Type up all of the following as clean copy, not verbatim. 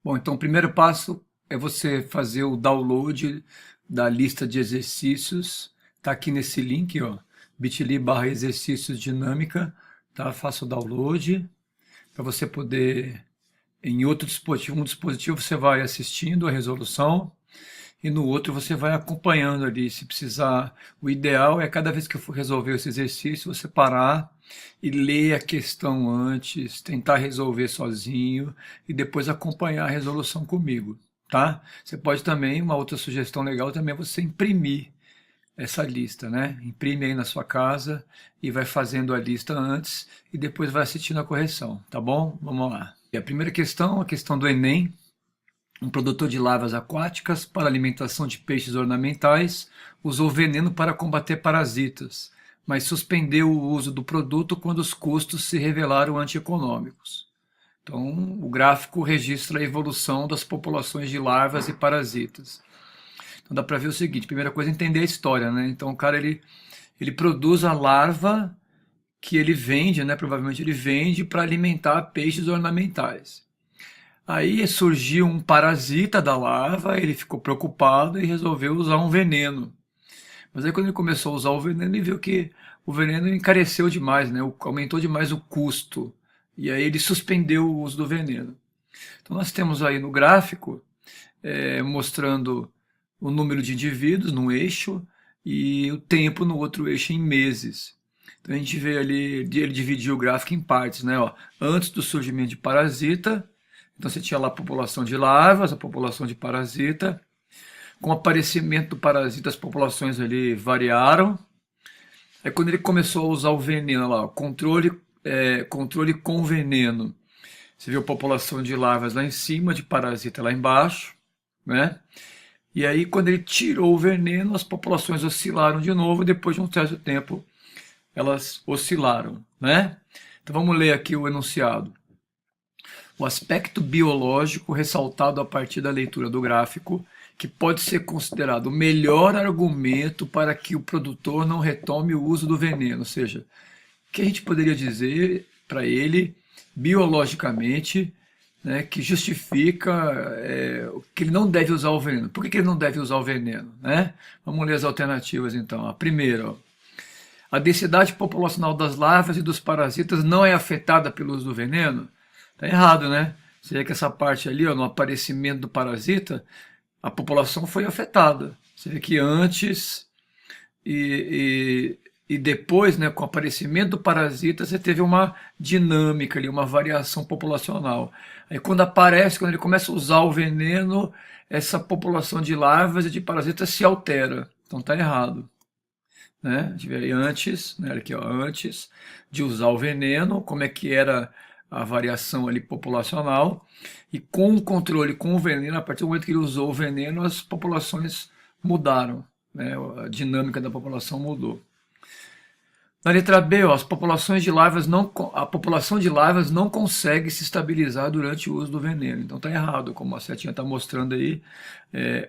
Bom, então o primeiro passo é você fazer o download da lista de exercícios. Está aqui nesse link, ó, bit.ly/exercícios dinâmica, tá? Faça o download para você poder, em outro dispositivo, um dispositivo você vai assistindo a resolução e no outro você vai acompanhando ali. Se precisar, o ideal é cada vez que eu for resolver esse exercício, você parar e ler a questão antes, tentar resolver sozinho e depois acompanhar a resolução comigo, tá? Você pode também, uma outra sugestão legal também é você imprimir essa lista, né? Imprime aí na sua casa e vai fazendo a lista antes e depois vai assistindo a correção, tá bom? Vamos lá. E a primeira questão, a questão do Enem. Um produtor de larvas aquáticas para alimentação de peixes ornamentais usou veneno para combater parasitas, mas suspendeu o uso do produto quando os custos se revelaram antieconômicos. Então, o gráfico registra a evolução das populações de larvas e parasitas. Então, dá para ver o seguinte: primeira coisa, entender a história, né? Então, o cara ele produz a larva que ele vende, né? Provavelmente ele vende para alimentar peixes ornamentais. Aí surgiu um parasita da larva, ele ficou preocupado e resolveu usar um veneno. Mas aí quando ele começou a usar o veneno, ele viu que o veneno encareceu demais, né? Aumentou demais o custo. E aí ele suspendeu o uso do veneno. Então nós temos aí no gráfico mostrando o número de indivíduos num eixo e o tempo no outro eixo em meses. Então a gente vê ali, ele dividiu o gráfico em partes, né? Ó, antes do surgimento de parasita, então você tinha lá a população de larvas, a população de parasita. Com o aparecimento do parasita, as populações ali variaram. Aí quando ele começou a usar o veneno lá, controle com veneno, você viu a população de larvas lá em cima, de parasita lá embaixo, né? E aí quando ele tirou o veneno, as populações oscilaram de novo, e depois de um certo tempo elas oscilaram, né? Então vamos ler aqui o enunciado. O aspecto biológico ressaltado a partir da leitura do gráfico, que pode ser considerado o melhor argumento para que o produtor não retome o uso do veneno. Ou seja, o que a gente poderia dizer para ele, biologicamente, né, que justifica que ele não deve usar o veneno. Por que ele não deve usar o veneno? Né? Vamos ler as alternativas então. A primeira, ó, a densidade populacional das larvas e dos parasitas não é afetada pelo uso do veneno? Tá errado, né? Você vê que essa parte ali, ó, no aparecimento do parasita, a população foi afetada. Você vê que antes e depois, né, com o aparecimento do parasita, você teve uma dinâmica ali, uma variação populacional. Aí quando ele começa a usar o veneno, essa população de larvas e de parasitas se altera. Então tá errado. Né? A gente vê aí antes, né, aqui, ó, antes de usar o veneno, como é que era a variação ali populacional, e com o controle com o veneno, a partir do momento que ele usou o veneno, as populações mudaram, né? A dinâmica da população mudou. Na letra B, ó, a população de larvas não consegue se estabilizar durante o uso do veneno. Então está errado, como a setinha está mostrando aí.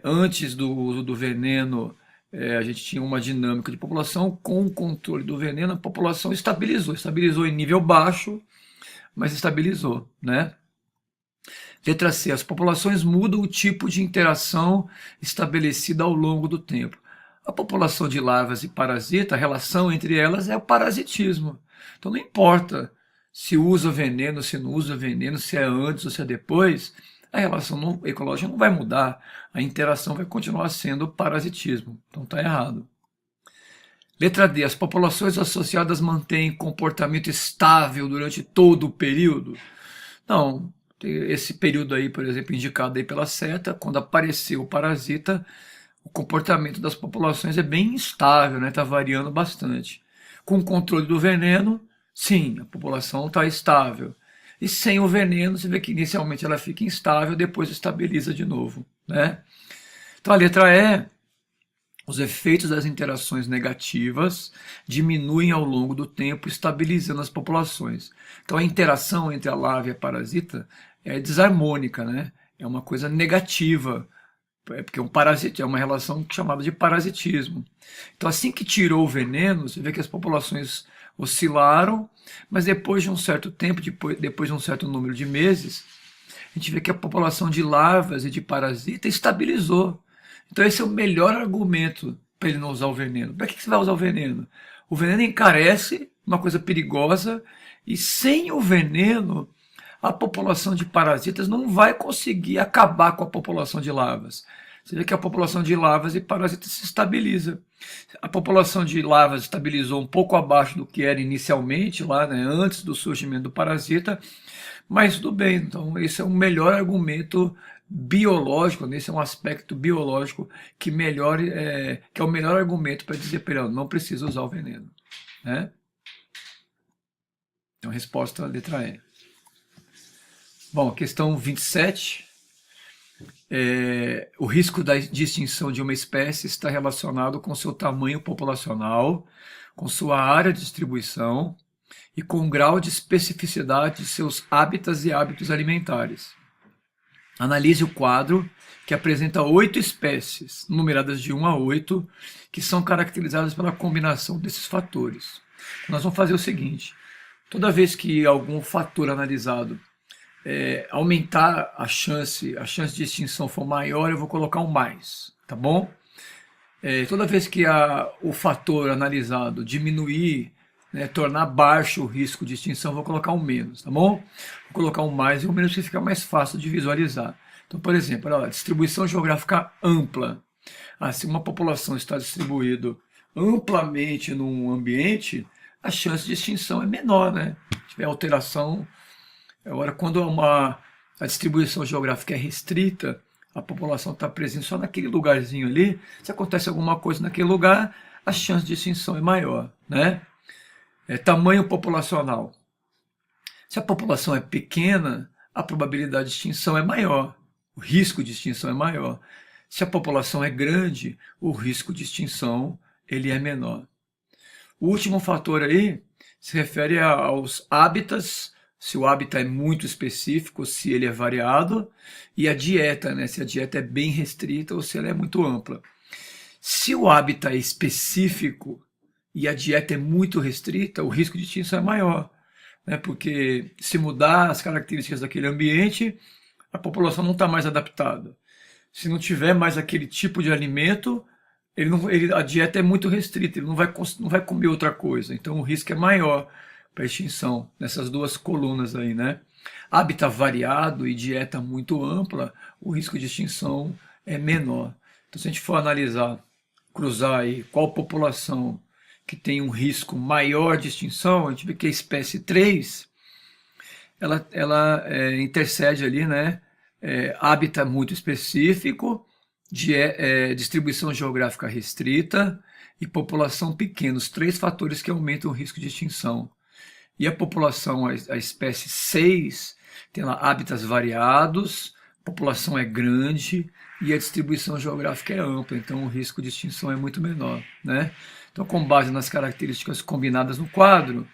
Antes do uso do veneno, a gente tinha uma dinâmica de população. Com o controle do veneno, a população estabilizou em nível baixo, mas estabilizou, né? Letra C, as populações mudam o tipo de interação estabelecida ao longo do tempo. A população de larvas e parasita, a relação entre elas é o parasitismo. Então não importa se usa veneno, se não usa veneno, se é antes ou se é depois, a relação ecológica não vai mudar, a interação vai continuar sendo parasitismo. Então está errado. Letra D, as populações associadas mantêm comportamento estável durante todo o período? Não, esse período aí, por exemplo, indicado aí pela seta, quando apareceu o parasita, o comportamento das populações é bem instável, né? Está variando bastante. Com o controle do veneno, sim, a população está estável. E sem o veneno, você vê que inicialmente ela fica instável, depois estabiliza de novo, né? Então a letra E, os efeitos das interações negativas diminuem ao longo do tempo, estabilizando as populações. Então a interação entre a larva e a parasita é desarmônica, né? É uma coisa negativa, porque é uma relação chamada de parasitismo. Então assim que tirou o veneno, você vê que as populações oscilaram, mas depois de um certo tempo, depois de um certo número de meses, a gente vê que a população de larvas e de parasita estabilizou. Então esse é o melhor argumento para ele não usar o veneno. Para que você vai usar o veneno? O veneno encarece, uma coisa perigosa, e sem o veneno, a população de parasitas não vai conseguir acabar com a população de larvas. Você vê que a população de larvas e parasitas se estabiliza. A população de larvas estabilizou um pouco abaixo do que era inicialmente, lá, né, antes do surgimento do parasita, mas tudo bem. Então, esse é o melhor argumento biológico, esse é um aspecto biológico que, que é o melhor argumento para dizer para ele, não precisa usar o veneno. Né? Então, resposta letra E. Bom, questão 27. O risco de extinção de uma espécie está relacionado com seu tamanho populacional, com sua área de distribuição e com o grau de especificidade de seus hábitats e hábitos alimentares. Analise o quadro, que apresenta 8 espécies, numeradas de 1 a 8, que são caracterizadas pela combinação desses fatores. Nós vamos fazer o seguinte: toda vez que algum fator analisado aumentar a chance de extinção for maior, eu vou colocar um mais, tá bom? Toda vez que o fator analisado diminuir, né, tornar baixo o risco de extinção, eu vou colocar um menos, tá bom? Vou colocar um mais e um menos que fica mais fácil de visualizar. Então, por exemplo, olha lá, distribuição geográfica ampla. Se uma população está distribuída amplamente num ambiente, a chance de extinção é menor, né? Se tiver alteração. Agora, quando a distribuição geográfica é restrita, a população está presente só naquele lugarzinho ali, se acontece alguma coisa naquele lugar, a chance de extinção é maior, né? Tamanho populacional. Se a população é pequena, a probabilidade de extinção é maior, o risco de extinção é maior. Se a população é grande, o risco de extinção ele é menor. O último fator aí se refere aos hábitats, se o hábitat é muito específico, se ele é variado, e a dieta, né, se a dieta é bem restrita ou se ela é muito ampla. Se o hábitat é específico e a dieta é muito restrita, o risco de extinção é maior, né, porque se mudar as características daquele ambiente, a população não está mais adaptada. Se não tiver mais aquele tipo de alimento, a dieta é muito restrita, ele não vai comer outra coisa, então o risco é maior para extinção, nessas duas colunas aí, né? Hábitat variado e dieta muito ampla, o risco de extinção é menor. Então, se a gente for analisar, cruzar aí qual população que tem um risco maior de extinção, a gente vê que a espécie 3, ela intercede ali, né? Hábitat muito específico, distribuição geográfica restrita e população pequena, os 3 fatores que aumentam o risco de extinção. E a população, a espécie 6, tem lá hábitats variados, a população é grande e a distribuição geográfica é ampla, então o risco de extinção é muito menor, né? Então, com base nas características combinadas no quadro,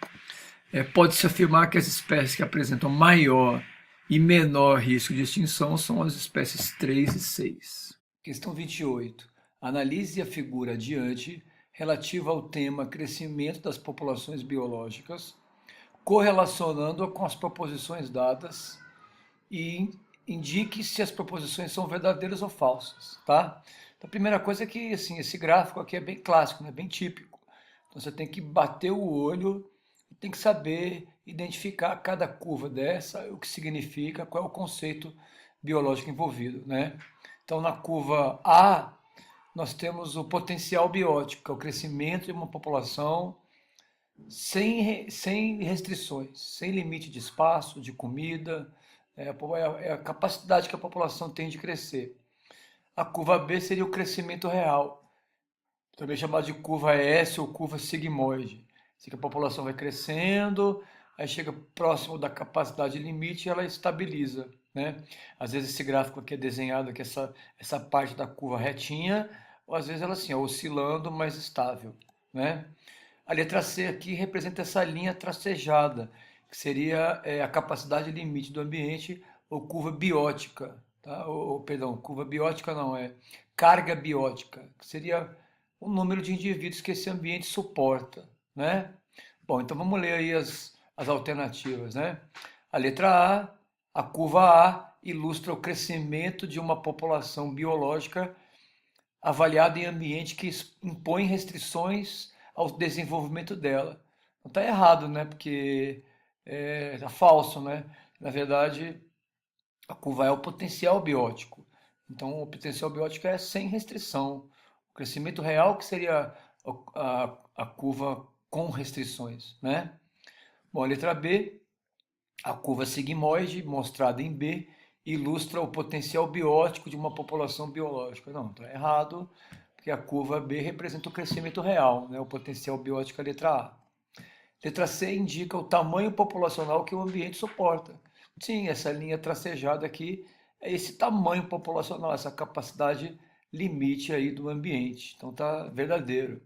pode-se afirmar que as espécies que apresentam maior e menor risco de extinção são as espécies 3 e 6. Questão 28. Analise a figura adiante relativa ao tema crescimento das populações biológicas, correlacionando-a com as proposições dadas e indique se as proposições são verdadeiras ou falsas, tá? Então, a primeira coisa é que assim, esse gráfico aqui é bem clássico, né? Bem típico. Então, você tem que bater o olho e tem que saber identificar cada curva dessa, o que significa, qual é o conceito biológico envolvido, né? Então, na curva A, nós temos o potencial biótico, que é o crescimento de uma população sem restrições, sem limite de espaço, de comida, é a capacidade que a população tem de crescer. A curva B seria o crescimento real, também chamado de curva S ou curva sigmoide. Assim que a população vai crescendo, aí chega próximo da capacidade limite e ela estabiliza, né? Às vezes esse gráfico aqui é desenhado, aqui essa parte da curva retinha, ou às vezes ela assim, oscilando, mas estável, né? A letra C aqui representa essa linha tracejada, que seria a capacidade limite do ambiente, ou curva biótica, tá? Perdão, curva biótica não, carga biótica, que seria o número de indivíduos que esse ambiente suporta, né? Bom, então vamos ler aí as alternativas, né? A letra A, a curva A ilustra o crescimento de uma população biológica avaliada em ambiente que impõe restrições ao desenvolvimento dela. Não está errado, né? Porque tá falso, né? Na verdade, a curva é o potencial biótico. Então, o potencial biótico é sem restrição. O crescimento real que seria a curva com restrições, né? Bom, a letra B, a curva sigmoide, mostrada em B, ilustra o potencial biótico de uma população biológica. Não, está errado, porque a curva B representa o crescimento real, né? O potencial biótico é a letra A. Letra C indica o tamanho populacional que o ambiente suporta. Sim, essa linha tracejada aqui é esse tamanho populacional, essa capacidade limite aí do ambiente. Então tá verdadeiro.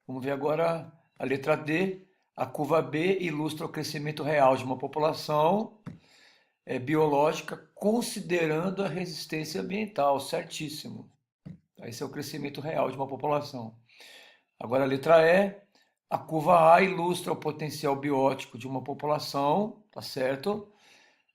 Vamos ver agora a letra D. A curva B ilustra o crescimento real de uma população biológica, considerando a resistência ambiental. Certíssimo. Esse é o crescimento real de uma população. Agora a letra E. A curva A ilustra o potencial biótico de uma população, tá certo?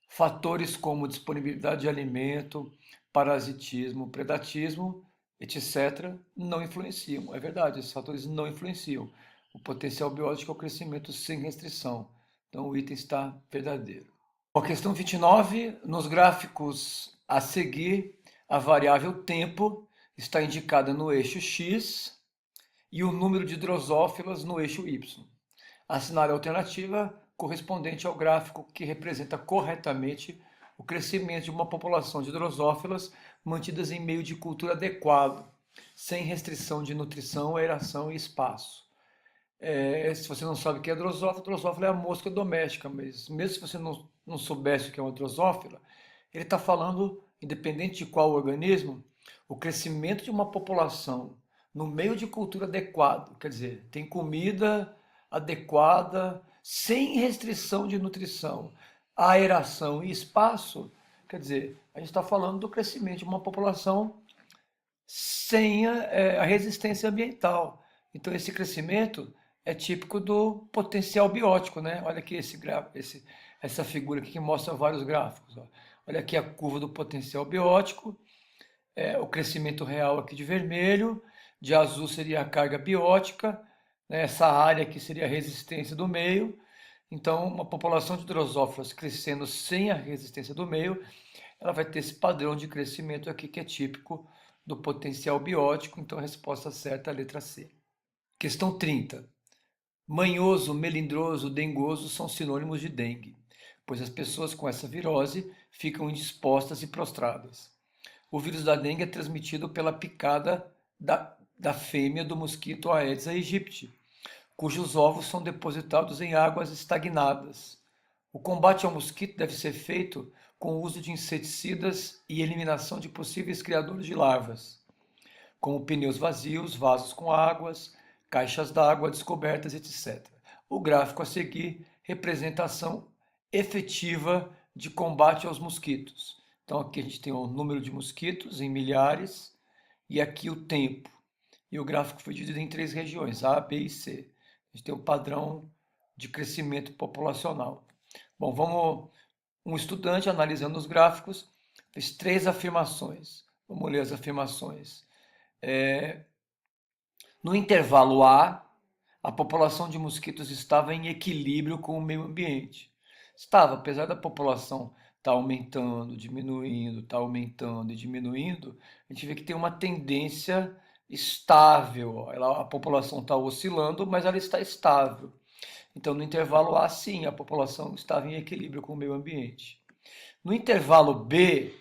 Fatores como disponibilidade de alimento, parasitismo, predatismo, etc., não influenciam. É verdade, esses fatores não influenciam. O potencial biótico é o crescimento sem restrição. Então o item está verdadeiro. A questão 29, nos gráficos a seguir, a variável tempo está indicada no eixo X e o número de drosófilas no eixo Y. Assinale a alternativa correspondente ao gráfico que representa corretamente o crescimento de uma população de drosófilas mantidas em meio de cultura adequado, sem restrição de nutrição, aeração e espaço. Se você não sabe o que é drosófila é a mosca doméstica, mas mesmo se você não soubesse o que é uma drosófila, ele está falando, independente de qual organismo, o crescimento de uma população no meio de cultura adequado, quer dizer, tem comida adequada, sem restrição de nutrição, aeração e espaço, quer dizer, a gente está falando do crescimento de uma população sem a resistência ambiental. Então, esse crescimento é típico do potencial biótico, né? Olha aqui essa figura aqui que mostra vários gráficos. Ó. Olha aqui a curva do potencial biótico, o crescimento real aqui de vermelho, de azul seria a carga biótica, né? Essa área aqui seria a resistência do meio. Então, uma população de drosófilas crescendo sem a resistência do meio, ela vai ter esse padrão de crescimento aqui que é típico do potencial biótico. Então, a resposta certa é a letra C. Questão 30. Manhoso, melindroso, dengoso são sinônimos de dengue, pois as pessoas com essa virose ficam indispostas e prostradas. O vírus da dengue é transmitido pela picada da fêmea do mosquito Aedes aegypti, cujos ovos são depositados em águas estagnadas. O combate ao mosquito deve ser feito com o uso de inseticidas e eliminação de possíveis criadores de larvas, como pneus vazios, vasos com águas, caixas d'água descobertas, etc. O gráfico a seguir representa a ação efetiva de combate aos mosquitos. Então aqui a gente tem o número de mosquitos em milhares e aqui o tempo. E o gráfico foi dividido em 3 regiões, A, B e C. A gente tem um padrão de crescimento populacional. Bom, um estudante analisando os gráficos fez 3 afirmações. Vamos ler as afirmações. No intervalo a população de mosquitos estava em equilíbrio com o meio ambiente. Estava, apesar da população estar aumentando, diminuindo, estar aumentando e diminuindo, a gente vê que tem uma tendência estável. A população está oscilando, mas ela está estável. Então, no intervalo A, sim, a população estava em equilíbrio com o meio ambiente. No intervalo B,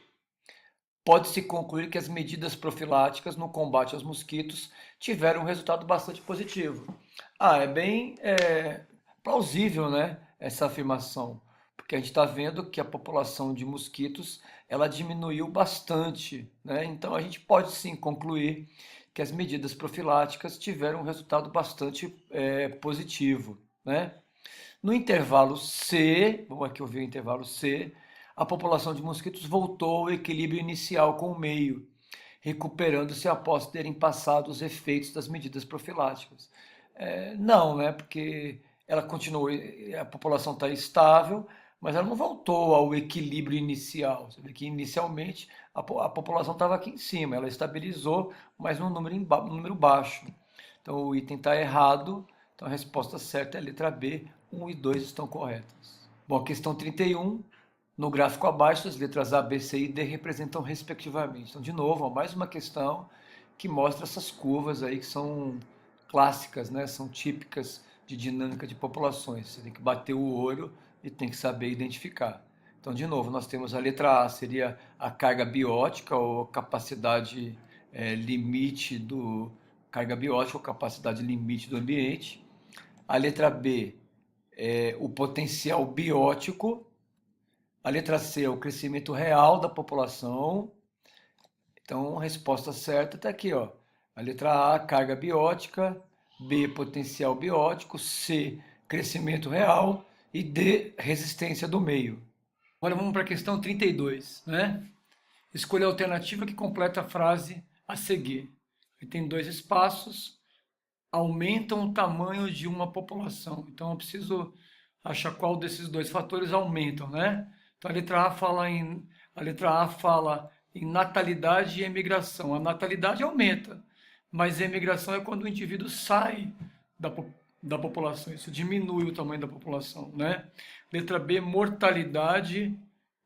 pode-se concluir que as medidas profiláticas no combate aos mosquitos tiveram um resultado bastante positivo. É bem plausível, né, essa afirmação, porque a gente está vendo que a população de mosquitos ela diminuiu bastante, né? Então a gente pode sim concluir que as medidas profiláticas tiveram um resultado bastante positivo, né? No intervalo C, vamos aqui ouvir o intervalo C, a população de mosquitos voltou ao equilíbrio inicial com o meio, recuperando-se após terem passado os efeitos das medidas profiláticas. Não, né? Porque ela continua, a população está estável, mas ela não voltou ao equilíbrio inicial. Você vê que inicialmente a população estava aqui em cima, ela estabilizou, mas num num número baixo. Então o item está errado, então a resposta certa é a letra B, 1 e 2 estão corretas. Bom, a questão 31, no gráfico abaixo, as letras A, B, C e D representam respectivamente. Então, de novo, ó, mais uma questão que mostra essas curvas aí que são clássicas, né? São típicas de dinâmica de populações. Você tem que bater o olho e tem que saber identificar. Então, de novo, nós temos a letra A, seria a carga biótica ou capacidade limite do carga biótica ou capacidade limite do ambiente. A letra B é o potencial biótico. A letra C é o crescimento real da população. Então, a resposta certa está aqui, ó. A letra A, carga biótica, B, potencial biótico, C, crescimento real e D, resistência do meio. Agora vamos para a questão 32, né? Escolha a alternativa que completa a frase a seguir. Ele tem dois espaços, aumentam o tamanho de uma população. Então eu preciso achar qual desses dois fatores aumentam, né? Então a letra A fala em natalidade e emigração. A natalidade aumenta, mas a emigração é quando o indivíduo sai da população, isso diminui o tamanho da população, né? Letra B, mortalidade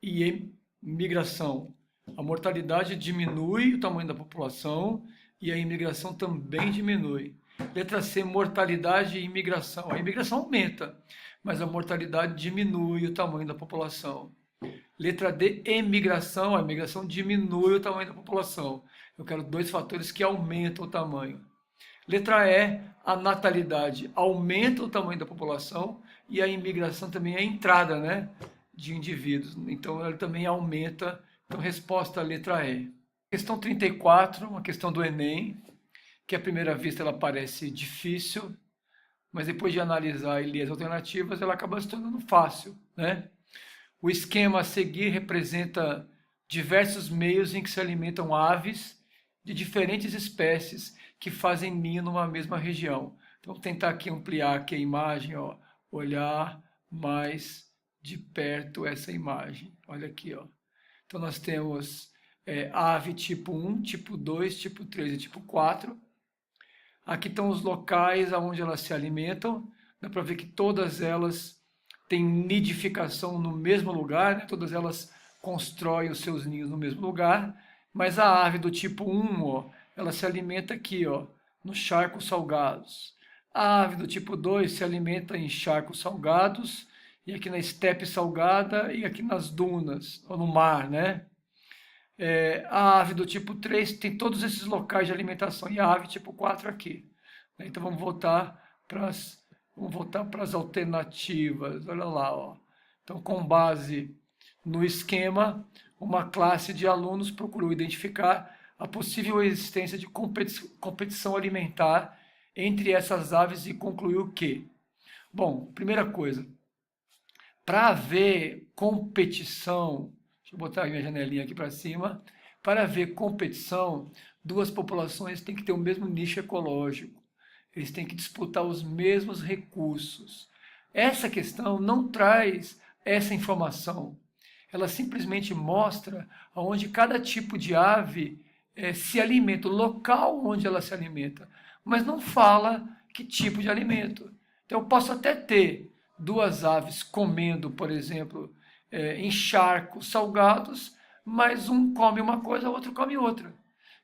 e imigração. A mortalidade diminui o tamanho da população e a imigração também diminui. Letra C, mortalidade e imigração. A imigração aumenta, mas a mortalidade diminui o tamanho da população. Letra D, emigração. A imigração diminui o tamanho da população. Eu quero dois fatores que aumentam o tamanho. Letra E, a natalidade aumenta o tamanho da população e a imigração também é a entrada, né, de indivíduos. Então, ela também aumenta. Então, resposta letra E. Questão 34, uma questão do Enem, que à primeira vista ela parece difícil, mas depois de analisar e ler as alternativas, ela acaba se tornando fácil, né? O esquema a seguir representa diversos meios em que se alimentam aves de diferentes espécies que fazem ninho numa mesma região. Então, vou tentar aqui ampliar aqui a imagem, ó, olhar mais de perto essa imagem. Olha aqui, ó. Então, nós temos ave tipo 1, tipo 2, tipo 3 e tipo 4. Aqui estão os locais onde elas se alimentam. Dá para ver que todas elas têm nidificação no mesmo lugar, né? Todas elas constroem os seus ninhos no mesmo lugar. Mas a ave do tipo 1, ó, ela se alimenta aqui, ó, nos charcos salgados. A ave do tipo 2 se alimenta em charcos salgados, e aqui na estepe salgada e aqui nas dunas, ou no mar, né? A ave do tipo 3 tem todos esses locais de alimentação e a ave tipo 4 aqui. Então vamos voltar para as alternativas. Olha lá, ó. Então, com base no esquema, uma classe de alunos procurou identificar a possível existência de competição alimentar entre essas aves e concluiu que, bom, primeira coisa, para haver competição, deixa eu botar minha janelinha aqui para cima, para haver competição, duas populações têm que ter o mesmo nicho ecológico, eles têm que disputar os mesmos recursos. Essa questão não traz essa informação, ela simplesmente mostra onde cada tipo de ave se alimenta, o local onde ela se alimenta, mas não fala que tipo de alimento. Então eu posso até ter duas aves comendo, por exemplo, em charcos salgados, mas um come uma coisa, o outro come outra.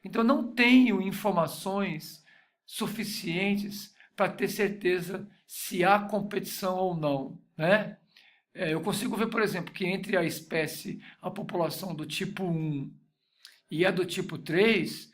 Então eu não tenho informações suficientes para ter certeza se há competição ou não, né? Eu consigo ver, por exemplo, que entre a espécie, a população do tipo 1 e a do tipo 3,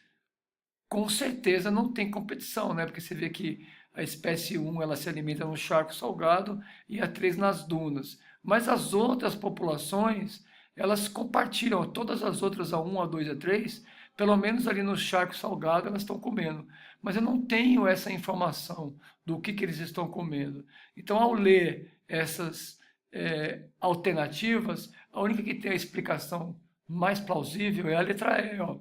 com certeza não tem competição, né? Porque você vê que a espécie 1 ela se alimenta no charco salgado e a 3 nas dunas. Mas as outras populações, elas compartilham, todas as outras, a 1, a 2 a 3, pelo menos ali no charco salgado elas estão comendo. Mas eu não tenho essa informação do que eles estão comendo. Então, ao ler essas alternativas, a única que tem a explicação mais plausível é a letra E. Ó.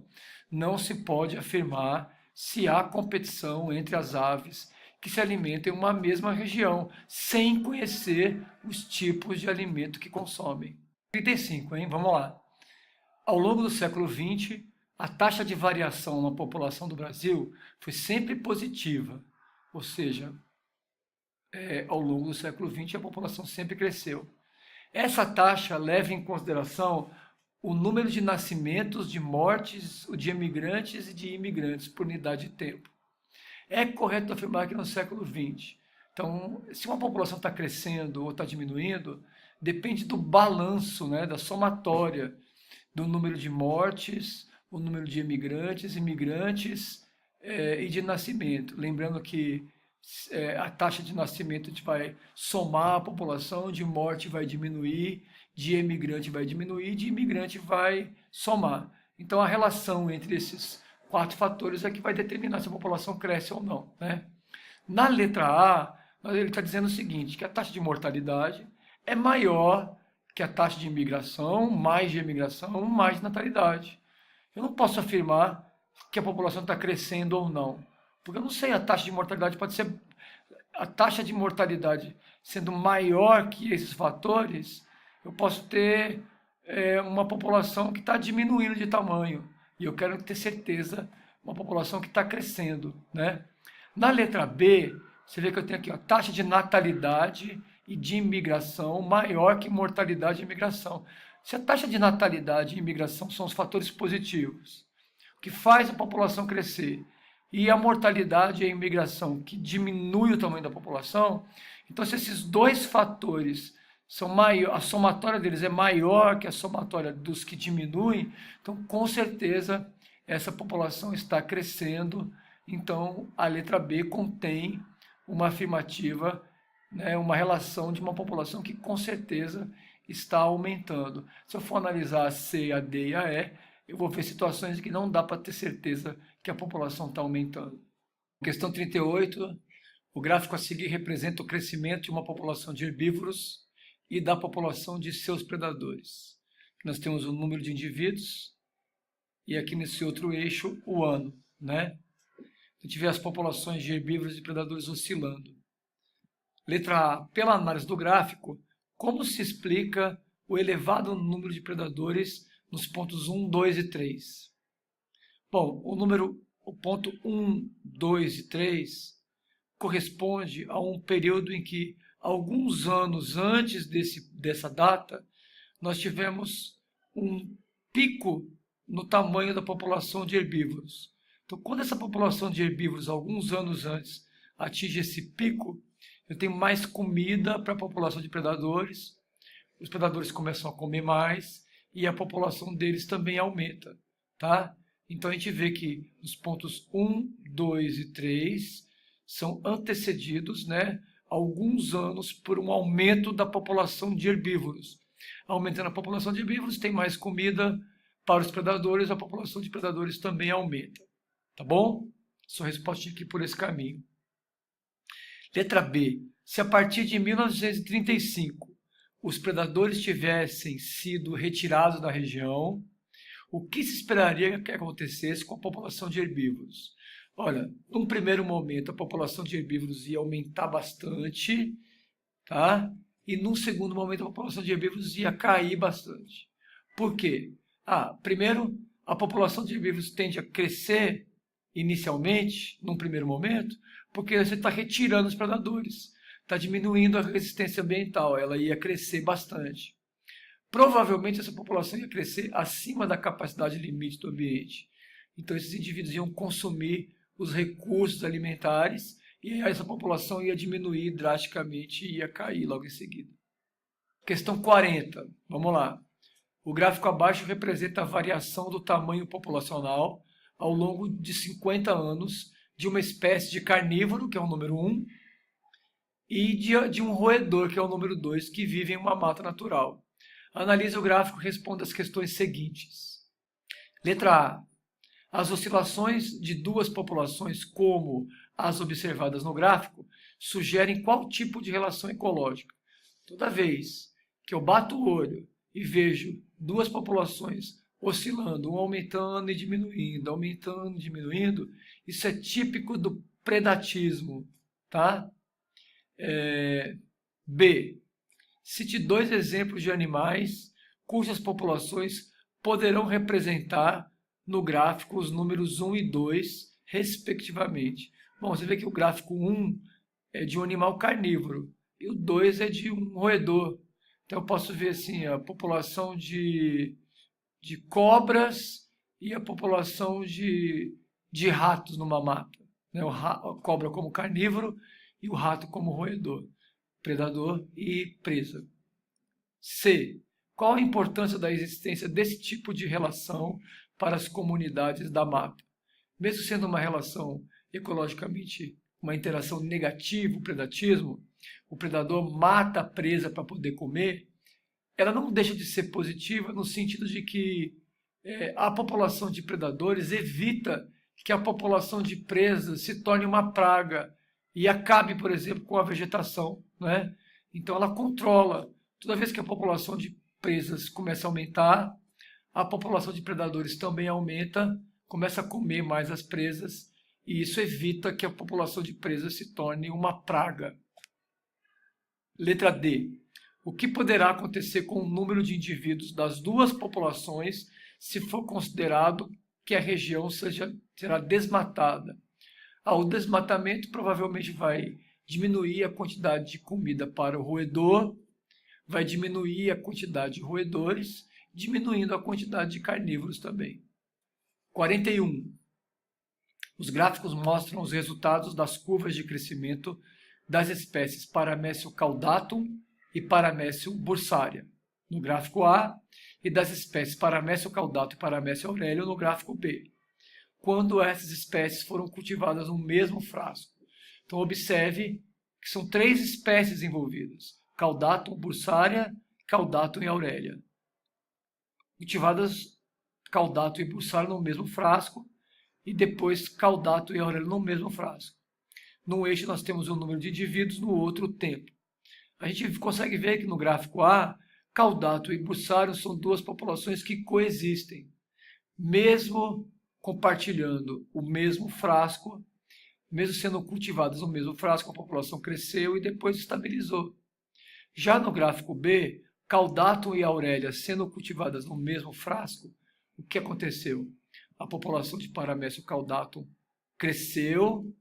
Não se pode afirmar se há competição entre as aves que se alimentam em uma mesma região, sem conhecer os tipos de alimento que consomem. 35, hein? Vamos lá. Ao longo do século XX, a taxa de variação na população do Brasil foi sempre positiva, ou seja, ao longo do século XX a população sempre cresceu. Essa taxa leva em consideração o número de nascimentos, de mortes, de emigrantes e de imigrantes por unidade de tempo. É correto afirmar que no século XX, então, se uma população está crescendo ou está diminuindo, depende do balanço, né, da somatória do número de mortes, o número de emigrantes, imigrantes e de nascimento. Lembrando que a taxa de nascimento a gente vai somar a população, de morte vai diminuir, de emigrante vai diminuir, de imigrante vai somar. Então a relação entre esses 4 fatores é que vai determinar se a população cresce ou não, né? Na letra A, ele está dizendo o seguinte, que a taxa de mortalidade é maior que a taxa de imigração, mais de imigração, mais de natalidade. Eu não posso afirmar que a população está crescendo ou não, porque eu não sei, a taxa de mortalidade pode ser... A taxa de mortalidade sendo maior que esses fatores, eu posso ter uma população que está diminuindo de tamanho, e eu quero ter certeza, uma população que está crescendo, né? Na letra B, você vê que eu tenho aqui, ó, taxa de natalidade e de imigração maior que mortalidade e imigração. Se a taxa de natalidade e imigração são os fatores positivos, o que faz a população crescer, e a mortalidade e a imigração, que diminui o tamanho da população, então se esses 2 fatores são maior, a somatória deles é maior que a somatória dos que diminuem, então com certeza essa população está crescendo. Então a letra B contém uma afirmativa, né, uma relação de uma população que com certeza está aumentando. Se eu for analisar a C, a D e a E, eu vou ver situações em que não dá para ter certeza que a população está aumentando. Questão 38, o gráfico a seguir representa o crescimento de uma população de herbívoros e da população de seus predadores. Nós temos o número de indivíduos e aqui nesse outro eixo o ano, né? A gente vê as populações de herbívoros e predadores oscilando. Letra A. Pela análise do gráfico, como se explica o elevado número de predadores nos pontos 1, 2 e 3? Bom, o ponto 1, 2 e 3 corresponde a um período em que, alguns anos antes dessa data, nós tivemos um pico no tamanho da população de herbívoros. Então, quando essa população de herbívoros, alguns anos antes, atinge esse pico, eu tenho mais comida para a população de predadores, os predadores começam a comer mais e a população deles também aumenta, tá? Então, a gente vê que os pontos 1, 2 e 3 são antecedidos, né, alguns anos por um aumento da população de herbívoros. Aumentando a população de herbívoros, tem mais comida para os predadores, a população de predadores também aumenta. Tá bom? Sua resposta aqui por esse caminho. Letra B. Se a partir de 1935 os predadores tivessem sido retirados da região, o que se esperaria que acontecesse com a população de herbívoros? Olha, num primeiro momento a população de herbívoros ia aumentar bastante, tá? E num segundo momento a população de herbívoros ia cair bastante. Por quê? Primeiro, a população de herbívoros tende a crescer inicialmente, num primeiro momento, porque você está retirando os predadores, está diminuindo a resistência ambiental, ela ia crescer bastante. Provavelmente essa população ia crescer acima da capacidade limite do ambiente. Então esses indivíduos iam consumir os recursos alimentares e essa população ia diminuir drasticamente e ia cair logo em seguida. Questão 40, vamos lá. O gráfico abaixo representa a variação do tamanho populacional ao longo de 50 anos de uma espécie de carnívoro, que é o número 1, e de um roedor, que é o número 2, que vive em uma mata natural. Analise o gráfico e responda as questões seguintes. Letra A. As oscilações de duas populações, como as observadas no gráfico, sugerem qual tipo de relação ecológica? Toda vez que eu bato o olho e vejo duas populações oscilando, um aumentando e diminuindo, aumentando e diminuindo, isso é típico do predatismo, tá? B. Cite 2 exemplos de animais cujas populações poderão representar no gráfico os números 1 e 2, respectivamente. Bom, você vê que o gráfico 1 é de um animal carnívoro e o 2 é de um roedor. Então eu posso ver assim a população de cobras e a população de ratos numa mata. Né? A cobra como carnívoro e o rato como roedor, predador e presa. C. Qual a importância da existência desse tipo de relação para as comunidades da mata? Mesmo sendo uma relação ecologicamente, uma interação negativa, o predatismo, o predador mata a presa para poder comer, ela não deixa de ser positiva no sentido de que a população de predadores evita que a população de presas se torne uma praga e acabe, por exemplo, com a vegetação, né? Então ela controla. Toda vez que a população de presas começa a aumentar, a população de predadores também aumenta, começa a comer mais as presas, e isso evita que a população de presas se torne uma praga. Letra D. O que poderá acontecer com o número de indivíduos das duas populações se for considerado que a região será desmatada? O desmatamento provavelmente vai diminuir a quantidade de comida para o roedor, vai diminuir a quantidade de roedores, diminuindo a quantidade de carnívoros também. 41. Os gráficos mostram os resultados das curvas de crescimento das espécies Paramecium caudatum e Paramecium bursária, no gráfico A, e das espécies Paramecium caudatum e Paramecium aurelia no gráfico B, quando essas espécies foram cultivadas no mesmo frasco. Então, observe que são 3 espécies envolvidas: Caudatum bursária, Caudatum e aurelia. Cultivadas Caudatum e bursária no mesmo frasco, e depois Caudatum e aurelia no mesmo frasco. Num eixo nós temos o número de indivíduos, no outro o tempo. A gente consegue ver que no gráfico A, Caudatum e bursário são 2 populações que coexistem. Mesmo compartilhando o mesmo frasco, mesmo sendo cultivadas no mesmo frasco, a população cresceu e depois estabilizou. Já no gráfico B, Caudatum e aurelia sendo cultivadas no mesmo frasco, o que aconteceu? A população de Paramecium caudatum cresceu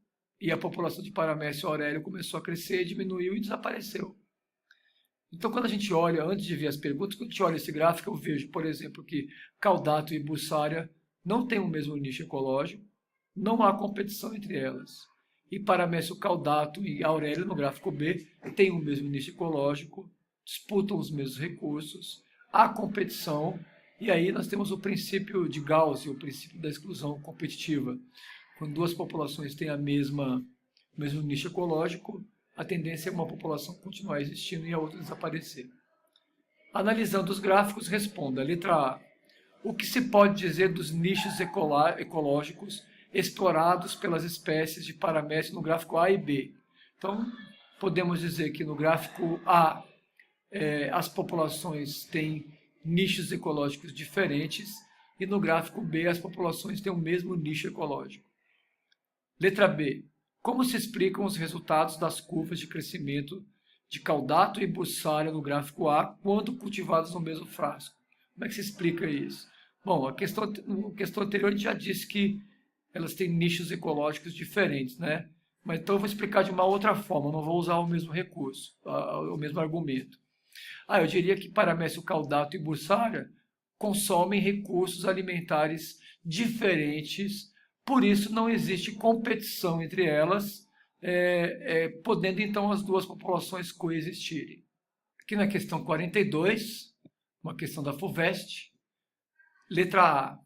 e a população de Paramecium aurelia começou a crescer, diminuiu e desapareceu. Então, quando a gente olha, antes de ver as perguntas, quando a gente olha esse gráfico, eu vejo, por exemplo, que Caudatum e bursária não têm o mesmo nicho ecológico, não há competição entre elas. E Paramecium caudatum e aurelia, no gráfico B, têm o mesmo nicho ecológico, disputam os mesmos recursos, há competição, e aí nós temos o princípio de Gauss, o princípio da exclusão competitiva. Quando 2 populações têm o mesmo nicho ecológico, a tendência é uma população continuar existindo e a outra desaparecer. Analisando os gráficos, responda. Letra A. O que se pode dizer dos nichos ecológicos explorados pelas espécies de Paramecium no gráfico A e B? Então, podemos dizer que no gráfico A, as populações têm nichos ecológicos diferentes e no gráfico B as populações têm o mesmo nicho ecológico. Letra B. Como se explicam os resultados das curvas de crescimento de Caudatum e bursária no gráfico A quando cultivadas no mesmo frasco? Como é que se explica isso? Bom, a questão anterior a gente já disse que elas têm nichos ecológicos diferentes, né? Mas então eu vou explicar de uma outra forma, não vou usar o mesmo recurso, o mesmo argumento. Eu diria que Paramecium caudatum e bursária consomem recursos alimentares diferentes, por isso não existe competição entre elas, podendo então as 2 populações coexistirem. Aqui na questão 42, uma questão da FUVEST, letra A.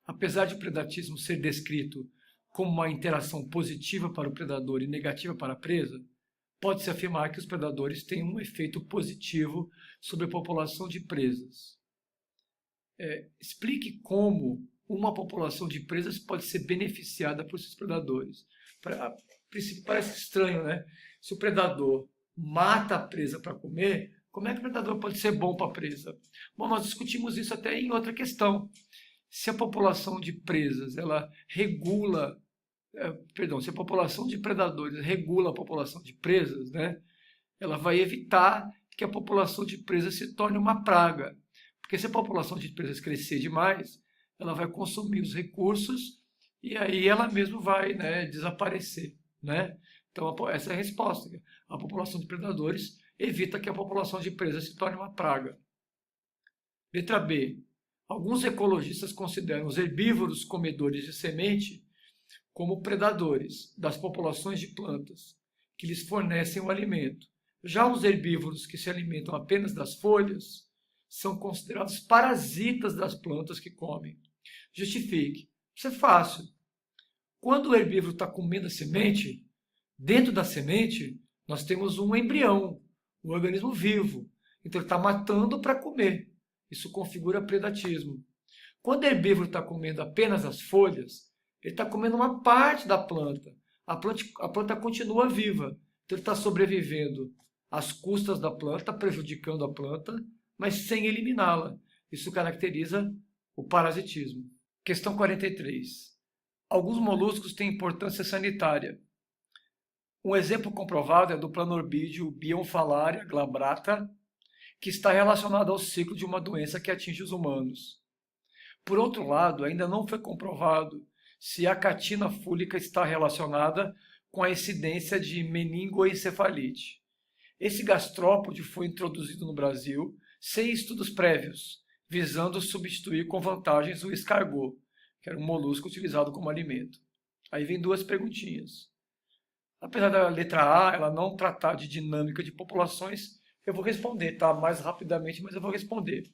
Apesar de o predatismo ser descrito como uma interação positiva para o predador e negativa para a presa, pode-se afirmar que os predadores têm um efeito positivo sobre a população de presas. Explique como uma população de presas pode ser beneficiada por seus predadores. A princípio parece estranho, né? Se o predador mata a presa para comer, como é que o predador pode ser bom para a presa? Bom, nós discutimos isso até em outra questão. Se a população de presas ela regula perdão, se a população de predadores regula a população de presas, né, ela vai evitar que a população de presas se torne uma praga. Porque se a população de presas crescer demais, ela vai consumir os recursos e aí ela mesma vai, né, desaparecer. Né? Então, essa é a resposta. A população de predadores evita que a população de presas se torne uma praga. Letra B. Alguns ecologistas consideram os herbívoros comedores de semente como predadores das populações de plantas que lhes fornecem o alimento. Já os herbívoros que se alimentam apenas das folhas são considerados parasitas das plantas que comem. Justifique. Isso é fácil. Quando o herbívoro está comendo a semente, dentro da semente nós temos um embrião, um organismo vivo. Então ele está matando para comer. Isso configura predatismo. Quando o herbívoro está comendo apenas as folhas, ele está comendo uma parte da planta. A planta continua viva. Então ele está sobrevivendo às custas da planta, prejudicando a planta, mas sem eliminá-la. Isso caracteriza o parasitismo. Questão 43. Alguns moluscos têm importância sanitária. Um exemplo comprovado é do planorbídeo Bionfalaria glabrata, que está relacionado ao ciclo de uma doença que atinge os humanos. Por outro lado, ainda não foi comprovado se a catina fúlica está relacionada com a incidência de meningoencefalite. Esse gastrópode foi introduzido no Brasil sem estudos prévios, visando substituir com vantagens o escargot, que era um molusco utilizado como alimento. Aí vem duas perguntinhas. Apesar da letra A, ela não tratar de dinâmica de populações, eu vou responder, tá? Mais rapidamente, mas eu vou responder.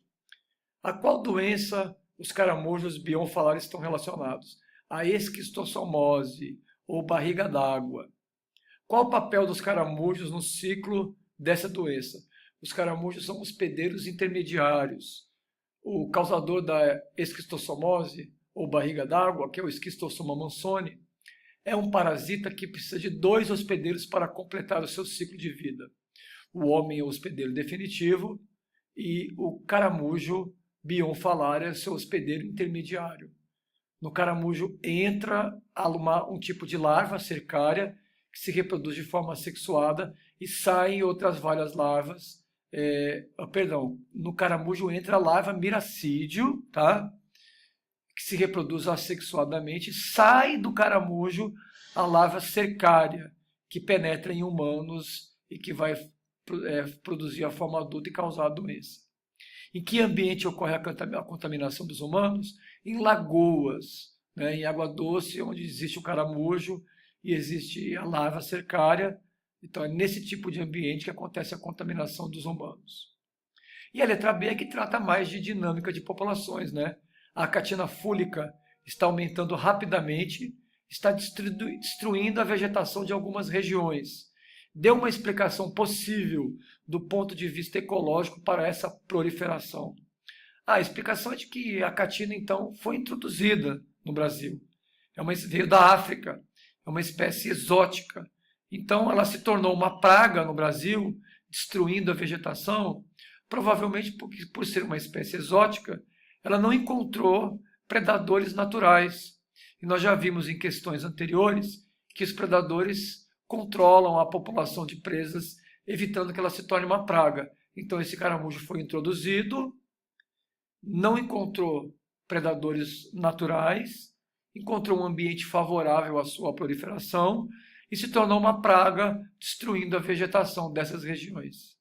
A qual doença os caramujos bionfalares estão relacionados? A esquistossomose, ou barriga d'água. Qual o papel dos caramujos no ciclo dessa doença? Os caramujos são hospedeiros intermediários. O causador da esquistossomose, ou barriga d'água, que é o Esquistossoma mansoni, é um parasita que precisa de 2 hospedeiros para completar o seu ciclo de vida. O homem é o hospedeiro definitivo e o caramujo Bionfalaria é seu hospedeiro intermediário. No caramujo entra um tipo de larva cercária que se reproduz de forma assexuada e saem outras várias larvas. No caramujo entra a larva miracídio, tá? Que se reproduz assexuadamente, sai do caramujo a larva cercária, que penetra em humanos e que vai produzir a forma adulta e causar a doença. Em que ambiente ocorre a contaminação dos humanos? Em lagoas, né, em água doce, onde existe o caramujo e existe a larva cercária. Então é nesse tipo de ambiente que acontece a contaminação dos humanos. E a letra B é que trata mais de dinâmica de populações, né? A catina fúlica está aumentando rapidamente, está destruindo a vegetação de algumas regiões. Dê uma explicação possível do ponto de vista ecológico para essa proliferação. A explicação é de que a catina, então, foi introduzida no Brasil. Veio da África, é uma espécie exótica. Então, ela se tornou uma praga no Brasil, destruindo a vegetação, provavelmente porque, por ser uma espécie exótica, ela não encontrou predadores naturais. E nós já vimos em questões anteriores que os predadores controlam a população de presas, evitando que ela se torne uma praga. Então esse caramujo foi introduzido, não encontrou predadores naturais, encontrou um ambiente favorável à sua proliferação e se tornou uma praga, destruindo a vegetação dessas regiões.